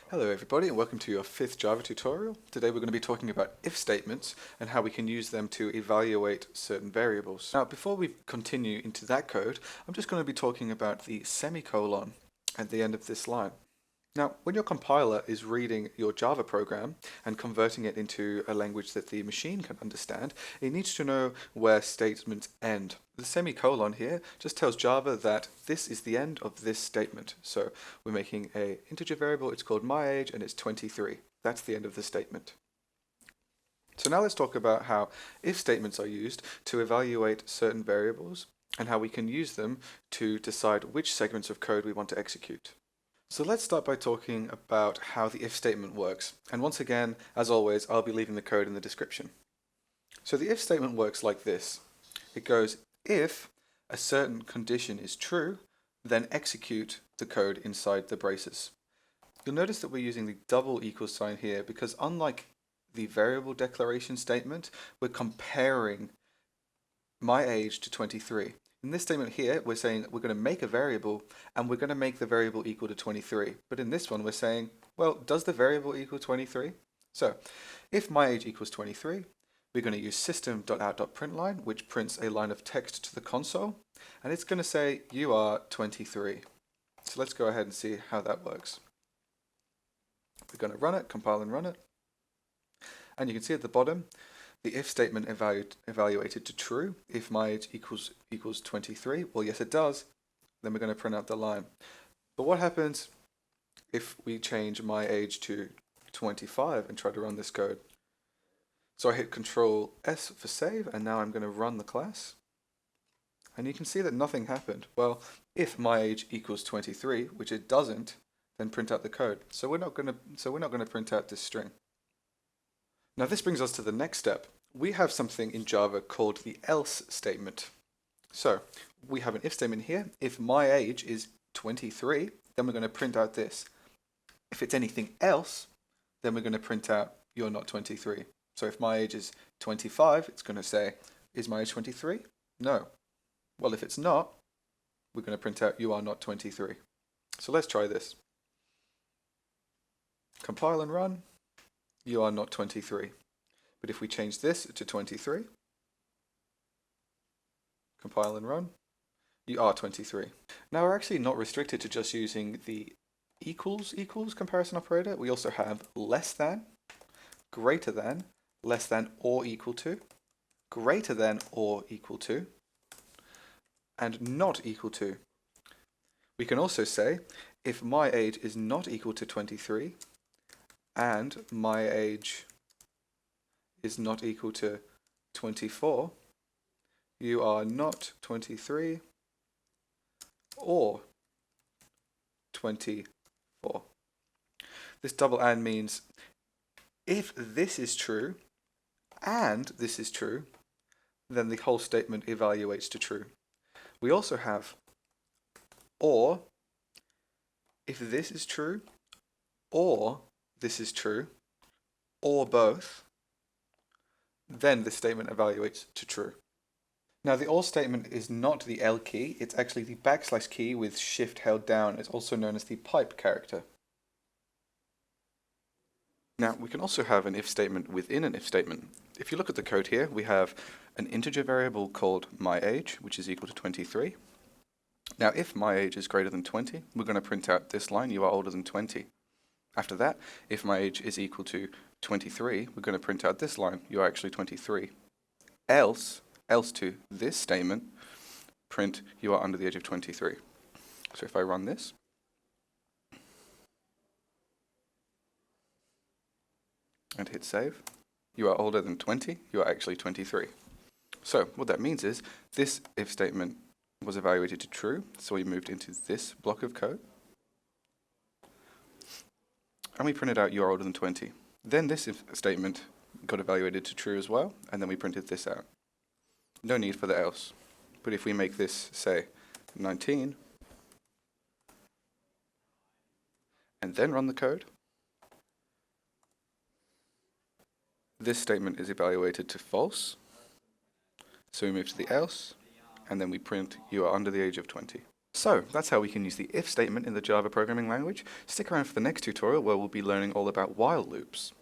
Hello everybody and welcome to your fifth Java tutorial. Today we're going to be talking about if statements and how we can use them to evaluate certain variables. Now before we continue into that code, I'm just going to be talking about the semicolon at the end of this line. Now, when your compiler is reading your Java program and converting it into a language that the machine can understand, it needs to know where statements end. The semicolon here just tells Java that this is the end of this statement. So we're making an integer variable, it's called myAge, and it's 23. That's the end of the statement. So now let's talk about how if statements are used to evaluate certain variables and how we can use them to decide which segments of code we want to execute. So let's start by talking about how the if statement works. And once again, as always, I'll be leaving the code in the description. So the if statement works like this. It goes, if a certain condition is true, then execute the code inside the braces. You'll notice that we're using the double equal sign here because unlike the variable declaration statement, we're comparing my age to 23. In this statement here, we're saying we're going to make a variable and we're going to make the variable equal to 23. But in this one, we're saying, well, does the variable equal 23? So if my age equals 23, we're going to use system.out.println, which prints a line of text to the console, and it's going to say you are 23. So let's go ahead and see how that works. We're going to run it, compile and run it. And you can see at the bottom, the if statement evaluated to true. If my age equals 23, well, yes, it does. Then we're going to print out the line. But what happens if we change my age to 25 and try to run this code? So I hit Control S for save, and now I'm going to run the class. And you can see that nothing happened. Well, if my age equals 23, which it doesn't, then print out the code. So we're not going to print out this string. Now this brings us to the next step. We have something in Java called the else statement. So we have an if statement here. If my age is 23, then we're going to print out this. If it's anything else, then we're going to print out you're not 23. So if my age is 25, it's going to say, is my age 23? No. Well, if it's not, we're going to print out you are not 23. So let's try this. Compile and run. You are not 23. But if we change this to 23, compile and run, you are 23. Now we're actually not restricted to just using the equals comparison operator. We also have less than, greater than, less than or equal to, greater than or equal to, and not equal to. We can also say if my age is not equal to 23, and my age is not equal to 24, you are not 23 or 24. This double and means if this is true and this is true, then the whole statement evaluates to true. We also have or if this is true or this is true, or both, then the statement evaluates to true. Now the or statement is not the L key, it's actually the backslash key with shift held down. It's also known as the pipe character. Now we can also have an if statement within an if statement. If you look at the code here, we have an integer variable called myAge, which is equal to 23. Now if myAge is greater than 20, we're going to print out this line, you are older than 20. After that, if my age is equal to 23, we're going to print out this line, you're actually 23. Else to this statement, print you are under the age of 23. So if I run this, and hit save, you are older than 20, you are actually 23. So what that means is this if statement was evaluated to true, so we moved into this block of code. And we printed out you are older than 20. Then this if statement got evaluated to true as well, and then we printed this out. No need for the else. But if we make this, say, 19, and then run the code, this statement is evaluated to false. So we move to the else, and then we print you are under the age of 20. So that's how we can use the if statement in the Java programming language. Stick around for the next tutorial where we'll be learning all about while loops.